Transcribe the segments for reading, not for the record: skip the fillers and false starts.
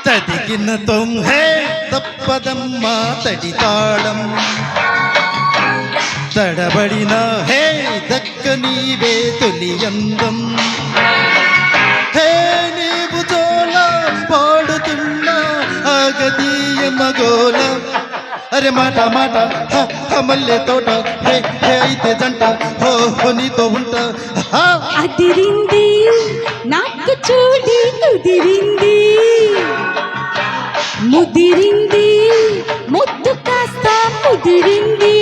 తదిగిన తొంహే తప్పదమ్మ తడి తాళం తడబడిన హే దక్క నీవే తొలి అందం హే నీవు జోల పాడుతున్నా ఆగదీయ మగోల అరే మాట మాట మల్లె తోట హే హే అయితే జంట హో నీతో ఉంటా అదిరింది నాకు చూడి కుదిరింది ముదిరింది ముద్దు కాస్త ముదిరింది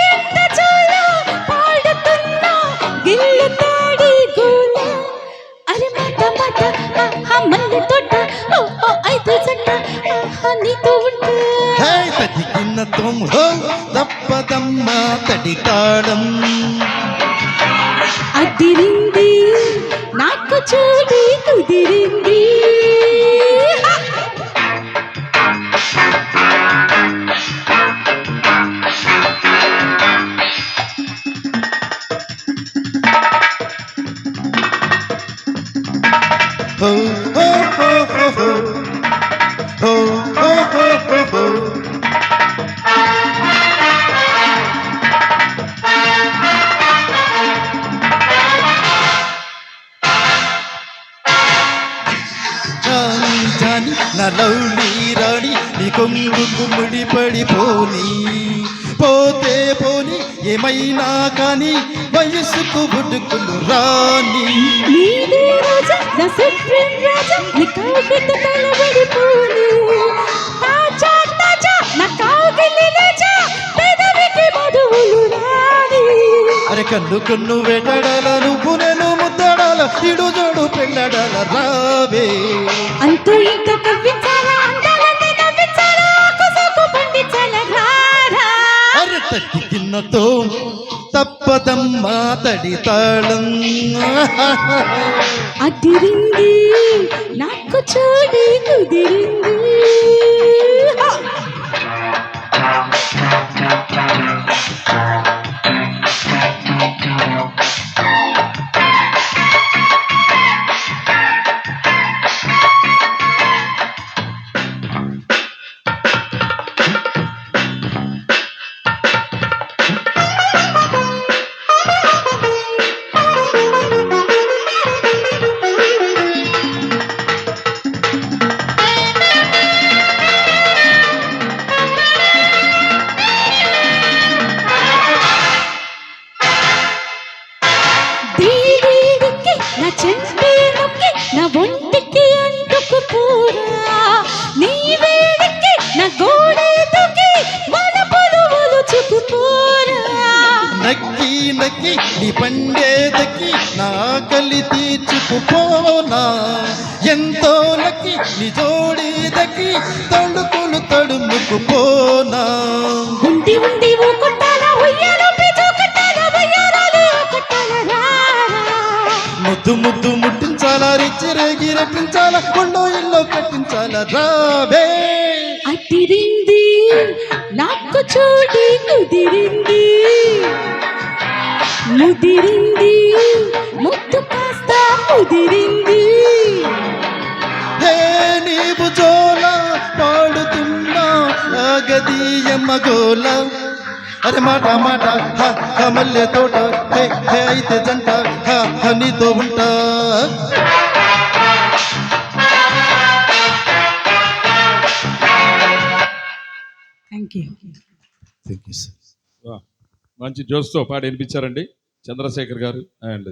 ఎంత చాలా పాడుతున్నా గిల్లు తాడి గోల అరే మాట మాట మల్లె తోట అయితే జంట నీతో ఉంటా తదిగిన తుమ్ హో తప్పదమ్మ తడి తాళం అదిరింది నాకు చూడి కుదిరింది హో హో హో హో హో హో హో హో హో జాని నా లవ్లీ రాణి నీ కొంగుకు ముడిపడిపోని పోతే పోని ఏమైనా కానీ వయసుకు బుడుకులు రాని నీదే రాజా నా సుప్రీం రాజా నీ కౌగిట తలబడిపోని తాజా తాజా నా కౌగిలి లేజా పెదవికి మధువులు రాని అరే కన్ను కన్ను వేటాడాల నువ్వు నేను ముద్దాడాల ఇడు జోడు పెళ్ళాడాల రావే అంతూ ఇంత కవ్వించాలా అందాలని నవ్వించాలా కుసకు పండించాలా రారా అరే తగ్గినతో తప్పదమ్మ తడి తాళం అదిరింది నాకు చూడి కుదిరింది నా చెంపే నొక్కి నా ఒంటికి అంటుకు పూరా నీ వేడికి నా గోడే దొక్కి మన పొలువులు చుకుపోరా నక్కి నక్కి నీ పండే దక్కి నా ఆకలి తీర్చుకుపోనా ఎంతో నక్కి నీ జోడి దక్కి తడుకులు తడుముకుపోనా ఉండి ఉండి ఓ కొట్టాల ఉయ్యాలో పిజో కట్టాల వయ్యారాలు కొట్టాల రారా ముద్దు ముద్దు ముట్టించాలా రిచ్చి రేగి రెప్పించాలా కొండో ఇల్లో కట్టించాలా రావే అదిరింది నాకు చూడి కుదిరింది ముదిరింది ముద్దు కాస్త ముదిరింది హే నీవు జోల పాడుతున్నా ఆగదీయ మగోల అరే మాట మాట మల్లె తోట హే హే అయితే జంట నీతో ఉంటా thank you thank you sir మంచి జోస్తో పాడి వినిపించారండి చంద్రశేఖర్ గారు అండ్